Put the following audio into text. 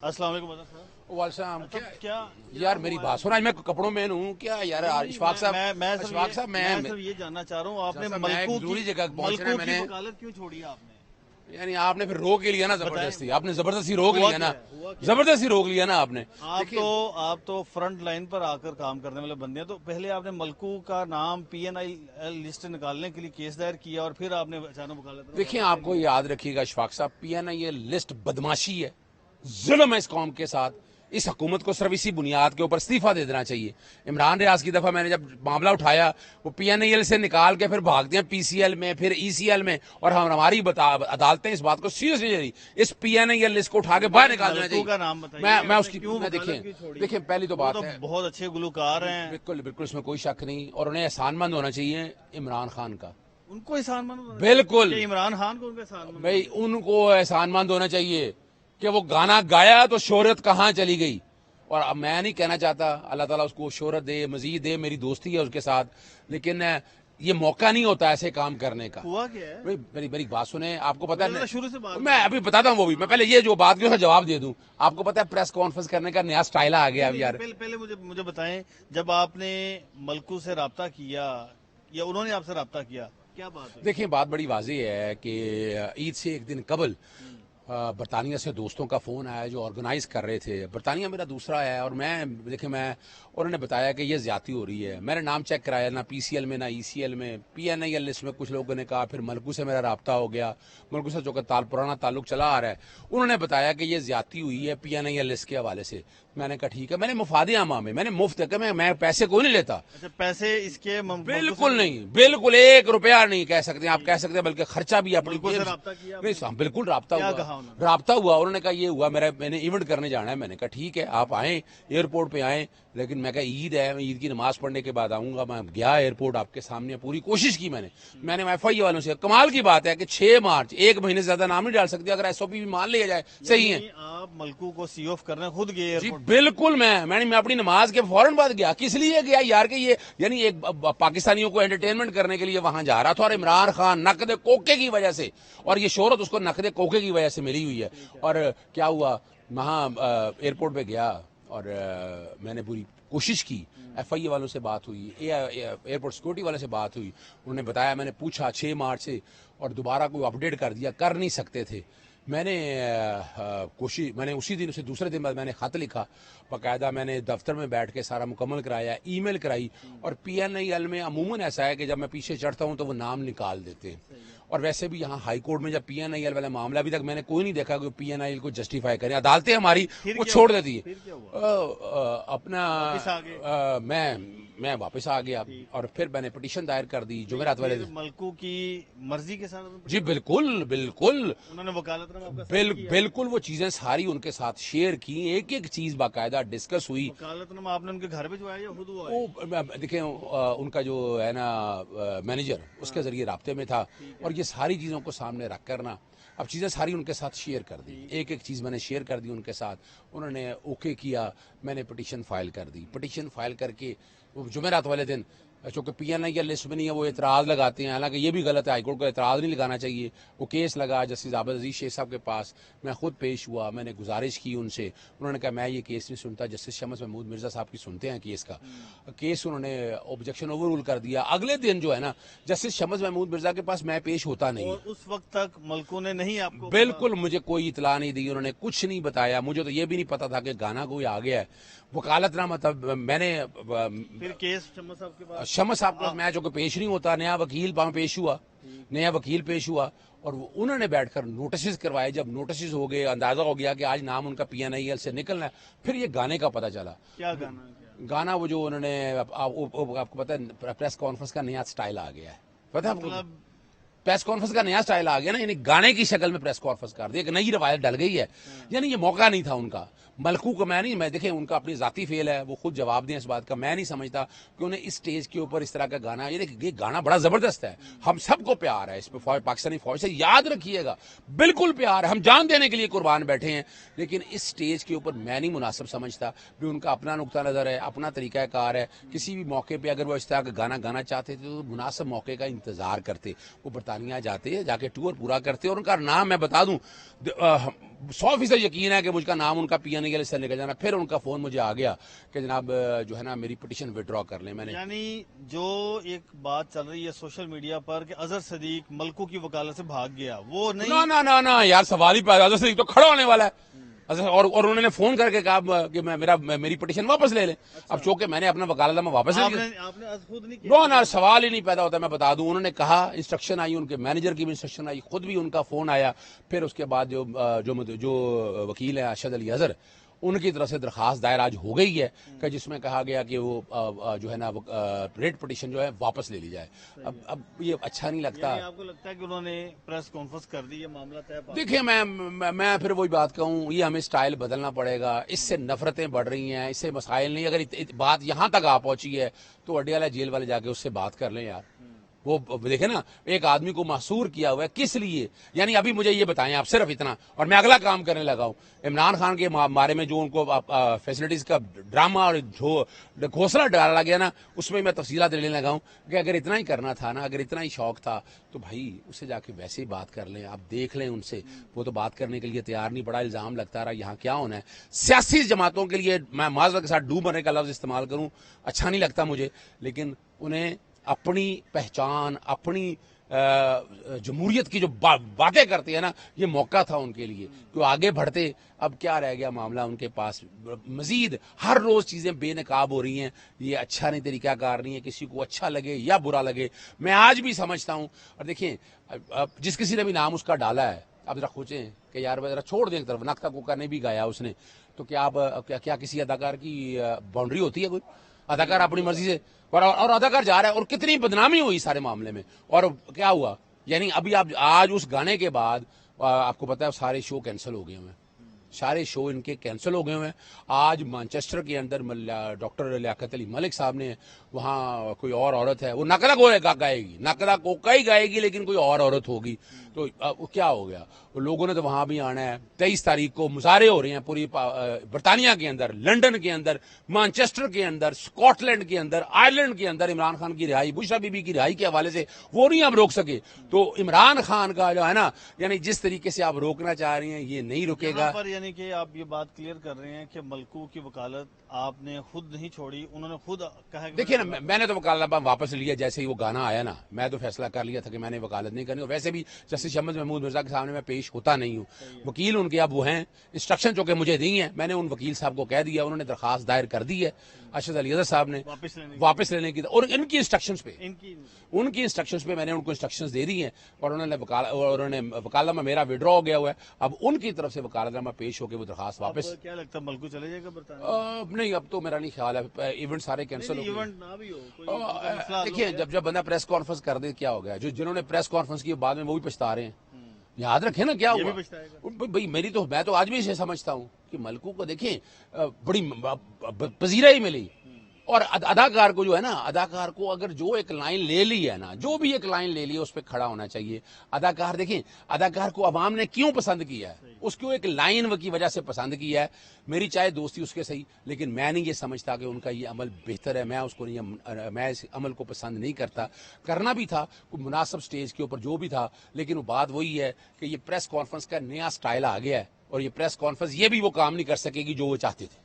अस्सलाम वालेकुम मदन साहब। वालेकुम तो क्या यार मेरी बात सुना। मैं कपड़ों में हूँ क्या यार? इशफाक साहब, इशफाक साहब, मैं सिर्फ ये जानना चाह रहा हूँ आपने मैं एक जरूरी जगह पहुंचना है मलकू की मैंने। वकालत क्यों छोड़ी आपने? यानी आपने फिर रोक ही लिया ना जबरदस्ती, आपने जबरदस्ती रोक हुआ लिया ना, क्या हुआ क्या? जबरदस्ती रोक लिया ना आपने। देखिए आप तो फ्रंट लाइन पर आकर काम करने वाले बंदे हैं, तो पहले आपने मलकू का नाम पीएनआई लिस्ट निकालने के लिए केस दायर किया और फिर आपने अचानक वकालत देखिए आपको याद रखिएगा इशफाक साहब, पीएनआई ये लिस्ट बदमाशी है, जुल्म है इस कौम के साथ। इस हुकूमत को सिर्फ इसी बुनियाद के ऊपर इस्तीफा दे देना चाहिए। इमरान रियाज की दफा मैंने जब मामला उठाया, वो पीएनआईएल से निकाल के फिर भागते हैं पीसीएल में, फिर ईसीएल में, और हमारी अदालतें इस बात को सीरियस नहीं ले रही। इस पीएनआईएल लिस्ट को उठा के बाहर निकाल देना चाहिए। का नाम बताइए। मैं उसकी देखिए पहली तो बात है, बहुत अच्छे गुलकार हैं, बिल्कुल बिल्कुल इसमें कोई शक नहीं, और उन्हें एहसानमंद होना चाहिए इमरान खान का। उनको एहसानमंद बिल्कुल इमरान खान को उनका एहसानमंद भाई, उनको एहसानमंद होना चाहिए कि वो गाना गाया तो शोहरत कहाँ चली गई। और अब मैं नहीं कहना चाहता, अल्लाह ताला उसको शोहरत दे, मजीद दे, मेरी दोस्ती है उसके साथ, लेकिन ये मौका नहीं होता ऐसे काम करने का। हुआ क्या है? मेरी मेरी बात सुने, आपको पता है शुरू से बात मैं अभी बताता हूँ वो भी, मैं पहले ये जो बात की उसका जवाब दे दूं। आपको पता है प्रेस कॉन्फ्रेंस करने का नया स्टाइल आ गया अब यार। पहले मुझे बताएं, जब आपने मलकू से राब्ता किया या उन्होंने आपसे राब्ता किया, क्या बात है? देखिए बात बड़ी वाज़ेह है कि ईद से एक दिन कबल बरतानिया से दोस्तों का फ़ोन आया जो ऑर्गेनाइज कर रहे थे। बरतानिया मेरा दूसरा है, और मैं उन्होंने बताया कि ये ज़्यादती हो रही है। मैंने नाम चेक कराया, ना पीसीएल में ना ईसीएल में, पीएनआईएल लिस्ट में कुछ लोगों ने कहा, फिर मलकू से मेरा रब्ता हो गया, मलकू से जो कि पुराना ताल्लुक चला आ रहा है। उन्होंने बताया कि ये ज़्यादती हुई है पीएनआईएल लिस्ट के हवाले से। मैंने कहा ठीक है, मैंने मुफादे आमा में मैंने मुफ्त है, मैं पैसे कोई नहीं लेता। अच्छा, पैसे इसके बिल्कुल नहीं, बिल्कुल एक रुपया नहीं कह सकते आप, कह सकते हैं बल्कि खर्चा भी अपनी बिल्कुल राब्ता हुआ। उन्होंने कहा ये हुआ, मैंने इवेंट करने जाना है। मैंने कहा ठीक है, आप आए एयरपोर्ट पे आए, लेकिन मैं कहा ईद है, मैं ईद की नमाज पढ़ने के बाद आऊंगा। मैं गया एयरपोर्ट आपके सामने, पूरी कोशिश की मैंने एफआई वालों से। कमाल की बात है कि 6 मार्च, एक महीने से ज्यादा नाम नहीं डाल सकते, अगर एसओपी भी मान लिया जाए सही है। आप मलकू को सी ऑफ करने खुद गए एयरपोर्ट? बिल्कुल, मैं अपनी नमाज के फौरन बाद गया। किस लिए गया यार? कि ये यानी एक पाकिस्तानियों को एंटरटेनमेट करने के लिए वहां जा रहा था, और इमरान खान नकद कोके की वजह से, और ये शोहरत उसको नकद कोके की वजह से मिली हुई है। और क्या हुआ, वहां एयरपोर्ट पे गया और मैंने पूरी कोशिश की। एफआई वालों से बात हुई, एयरपोर्ट सिक्योरिटी वाले से बात हुई, उन्होंने बताया, मैंने पूछा 6 मार्च से, और दोबारा कोई अपडेट कर दिया, कर नहीं सकते थे। मैंने उसी दिन से दूसरे दिन बाद मैंने खत लिखा बाकायदा, मैंने दफ्तर में बैठ के सारा मुकम्मल कराया, ईमेल कराई। और पीएनआईएल में अमूमन ऐसा है कि जब मैं पीछे चढ़ता हूं तो वो नाम निकाल देते हैं। और वैसे भी यहाँ हाई कोर्ट में जब पीएनआईएल वाला मामला, अभी तक मैंने कोई नहीं देखा कि पीएनआईएल को जस्टिफाई करें। अदालतें हमारी वो छोड़ देती है। अपना मैं वापस आ गया, और फिर मैंने पिटीशन दायर कर दी जुमेरात वाले दिन। मलकू की मर्जी के साथ? जी बिल्कुल बिल्कुल, उन्होंने वकालतनामा बिल्कुल वो चीजें सारी उनके साथ शेयर की, एक एक चीज बाकायदा डिस्कस हुई। वकालतनामा आपने उनके घर भिजवाया या खुद हुआ? देखिए उनका जो है ना मैनेजर, उसके जरिए राब्ते में था, और ये सारी चीजों को सामने रख कर ना अब चीज़ें सारी उनके साथ शेयर कर दी, एक एक चीज़ मैंने शेयर कर दी उनके साथ। उन्होंने ओके किया, मैंने पिटीशन फाइल कर दी। पिटीशन फाइल करके जुमेरात वाले दिन, चूँकि पीएनआई लिस्ट में नहीं है, वो एतराज़ लगाते हैं, हालांकि ये भी गलत है, हाईकोर्ट को एतराज़ नहीं लगाना चाहिए। वो केस लगा जस्टिस आबद अजीज शेख साहब के पास, मैं खुद पेश हुआ, मैंने गुजारिश की उनसे। उन्होंने कहा मैं ये केस नहीं सुनता, जस्टिस शमस महमूद मिर्जा साहब की सुनते हैं केस का। केस उन्होंने ऑब्जेक्शन ओवर रूल कर दिया। अगले दिन जो है ना जस्टिस शमस महमूद मिर्जा के पास मैं पेश होता नहीं। और उस वक्त तक मलकू ने नहीं आपको? बिल्कुल मुझे कोई इतला नहीं दी, उन्होंने कुछ नहीं बताया। मुझे तो ये भी नहीं पता था कि गाना कोई आ गया है। वकालतनामा तब मैंने फिर केस शमस साहब के पास, शमस साहब का मैं जो कि पेश नहीं होता, नया वकील पेश हुआ, और उन्होंने बैठकर नोटिस करवाए। जब नोटिस हो गए, अंदाजा हो गया कि आज नाम उनका पीएनआईएल से निकलना है, फिर ये गाने का पता चला। क्या गाना वो जो उन्होंने आपको पता है प्रेस कॉन्फ्रेंस का नया स्टाइल आ गया है, पता है आपको? प्रेस कॉन्फ्रेंस का नया स्टाइल आ गया ना, यानी गाने की शक्ल में प्रेस कॉन्फ्रेंस कर दी, एक नई रवायत डल गई है। यानी ये मौका नहीं था उनका। मलकू को मैं देखें, उनका अपनी जाती फेल है, वो खुद जवाब दें इस बात का। मैं नहीं समझता कि उन्हें इस स्टेज के ऊपर इस तरह का गाना, ये गाना बड़ा जबरदस्त है, हम सबको प्यार है इस पर, पाकिस्तानी फौज से याद रखिएगा, बिल्कुल प्यार है, हम जान देने के लिए कुर्बान बैठे हैं। लेकिन इस स्टेज के ऊपर मैं नहीं मुनासिब समझता भी, उनका अपना नुक्ता नजर है, अपना तरीकाकार है। किसी भी मौके पर अगर वो इस तरह का गाना गाना चाहते थे तो मुनासिब मौके का इंतजार करते, वो बरतानिया जाते, जाके टूर पूरा करते। और उनका नाम मैं बता दूं, 100% یقین ہے کہ مجھ کا نام ان کا پی این اے سے نکل جانا. پھر ان کا فون مجھے آ گیا کہ جناب جو ہے نا میری پٹیشن وڈرا کر لیں. میں نے یعنی جو ایک بات چل رہی ہے سوشل میڈیا پر کہ اظہر صدیق ملکو کی وکالت سے بھاگ گیا، وہ نہیں. نا یار سوال ہی پیدا. اظہر صدیق تو کھڑا ہونے والا ہے. اور انہوں نے فون کر کے کہا کہ میری پٹیشن واپس لے لیں. اب چونکہ میں نے اپنا وکالت نامہ واپس لے لیا. آپ نے خود نہیں کیا؟ نو سوال ہی نہیں پیدا ہوتا. میں بتا دوں انہوں نے کہا, انسٹرکشن آئی, ان کے مینیجر کی بھی انسٹرکشن آئی, خود بھی ان کا فون آیا. پھر اس کے بعد جو وکیل ہے ارشد علی اظہر, ان کی طرف سے درخواست دائر آج ہو گئی ہے کہ جس میں کہا گیا کہ وہ جو ہے نا ریٹ پٹیشن جو ہے واپس لے لی جائے. اب یہ اچھا نہیں لگتا. آپ کو لگتا ہے کہ انہوں نے پریس کانفرنس کر دی, یہ معاملہ طے؟ دیکھیں میں پھر وہی بات کہوں, یہ ہمیں سٹائل بدلنا پڑے گا. اس سے نفرتیں بڑھ رہی ہیں, اس سے مسائل نہیں. اگر بات یہاں تک آ پہنچی ہے تو اڈیالہ جیل والے جا کے اس سے بات کر لیں یار. وہ دیکھیں نا, ایک آدمی کو محصور کیا ہوا ہے کس لیے؟ یعنی ابھی مجھے یہ بتائیں آپ صرف اتنا, اور میں اگلا کام کرنے لگا ہوں. عمران خان کے بارے میں جو ان کو فیسلٹیز کا ڈرامہ اور گھوسلہ ڈالا گیا نا, اس میں تفصیلات لینے لگا ہوں کہ اگر اتنا ہی کرنا تھا نا, اگر اتنا ہی شوق تھا تو بھائی اسے جا کے ویسے ہی بات کر لیں. آپ دیکھ لیں ان سے, وہ تو بات کرنے کے لیے تیار نہیں. بڑا الزام لگتا رہا. یہاں کیا ہونا ہے, سیاسی جماعتوں کے لیے میں معذرت کے ساتھ ڈوب مرنے کا لفظ استعمال کروں, اچھا نہیں لگتا مجھے, لیکن انہیں اپنی پہچان, اپنی جمہوریت کی جو باتیں کرتے ہیں نا, یہ موقع تھا ان کے لیے کہ وہ آگے بڑھتے. اب کیا رہ گیا معاملہ ان کے پاس؟ مزید ہر روز چیزیں بے نقاب ہو رہی ہیں. یہ اچھا نہیں, طریقہ کار نہیں ہے. کسی کو اچھا لگے یا برا لگے, میں آج بھی سمجھتا ہوں. اور دیکھیں جس کسی نے بھی نام اس کا ڈالا ہے, آپ ذرا سوچیں کہ یار ذرا چھوڑ دیں ایک طرف. نقطہ کوکا نے بھی گایا اس نے, تو کیا کسی اداکار کی باؤنڈری ہوتی ہے؟ کوئی اداکار اپنی مرضی سے, اور اداکار جا رہا ہے, اور کتنی بدنامی ہوئی سارے معاملے میں. اور کیا ہوا, یعنی ابھی آپ آج اس گانے کے بعد آپ کو پتا ہے سارے شو کینسل ہو گئے ہوئے ہیں. سارے شو ان کے کینسل ہو گئے ہوئے ہیں. آج مانچسٹر کے اندر ڈاکٹر لیاقت علی ملک صاحب نے, وہاں کوئی اور عورت ہے, وہ نقلا گائے گی, نقلا کوکا ہی گائے گی, لیکن کوئی اور عورت ہوگی. تو کیا ہو گیا, لوگوں نے تو وہاں بھی آنا ہے. 23 تاریخ کو مظاہرے ہو رہے ہیں پوری برطانیہ کے اندر, لنڈن کے اندر, مانچسٹر کے اندر, اسکاٹ لینڈ کے اندر, آئرلینڈ کے اندر. عمران خان کی رہائی, بشرا بی بی کی رہائی کے حوالے سے وہ نہیں آپ روک سکے. تو عمران خان کا جو ہے نا, یعنی جس طریقے سے آپ روکنا چاہ رہے ہیں یہ نہیں رکے گا. یعنی کہ آپ یہ بات کلیئر کر رہے ہیں کہ ملکو کی وکالت آپ نے خود نہیں چھوڑی, انہوں نے خود کہا. دیکھیے نا, میں نے تو وکالت واپس لیا جیسے ہی وہ گانا آیا نا. میں تو فیصلہ کر لیا تھا کہ میں نے وکالت نہیں کرنی. اور ویسے بھی جسٹس شمس محمود مرزا کے سامنے میں پیش ہوتا نہیں ہوں. وکیل ان کے اب وہ ہیں, انسٹرکشن چونکہ مجھے دی ہیں, میں نے ان وکیل صاحب کو کہہ دیا, انہوں نے درخواست دائر کر دی ہے ارشد علی اظہر صاحب نے واپس لینے کی. اور ان کی انسٹرکشنز پہ میں نے ان کو انسٹرکشنز دے دی ہیں, اور انہوں نے وکالت نامہ میرا وڈرا ہو گیا ہوا ہے. اب ان کی طرف سے وکالت نامہ پیش ہو کے وہ درخواست واپس. کیا لگتا ہے ملکو چلے جائے گا برطانیہ؟ نہیں, اب تو میرا نہیں خیال ہے. ایونٹ سارے کینسل ہو گئے. دیکھیے جب بندہ پریس کانفرنس کر دے کیا ہو گیا, جنہوں نے پریس کانفرنس کی بعد میں وہ بھی پچھتا رہے ہیں. یاد رکھیں نا کیا ہوا بھائی. میں تو آج بھی اسے سمجھتا ہوں کہ ملکو کو دیکھیں بڑی پذیرائی ہی ملی. اور اداکار کو جو ہے نا, اداکار کو اگر جو ایک لائن لے لی ہے نا, جو بھی ایک لائن لے لی ہے اس پہ کھڑا ہونا چاہیے. اداکار دیکھیں, اداکار کو عوام نے کیوں پسند کیا ہے, اس کو ایک لائن کی وجہ سے پسند کیا ہے. میری چاہے دوستی اس کے صحیح, لیکن میں نہیں یہ سمجھتا کہ ان کا یہ عمل بہتر ہے. میں اس کو نہیں, میں اس عمل کو پسند نہیں کرتا. کرنا بھی تھا کوئی مناسب سٹیج کے اوپر جو بھی تھا, لیکن وہ بات وہی ہے کہ یہ پریس کانفرنس کا نیا سٹائل آ گیا ہے, اور یہ پریس کانفرنس یہ بھی وہ کام نہیں کر سکے گی جو وہ چاہتے تھے.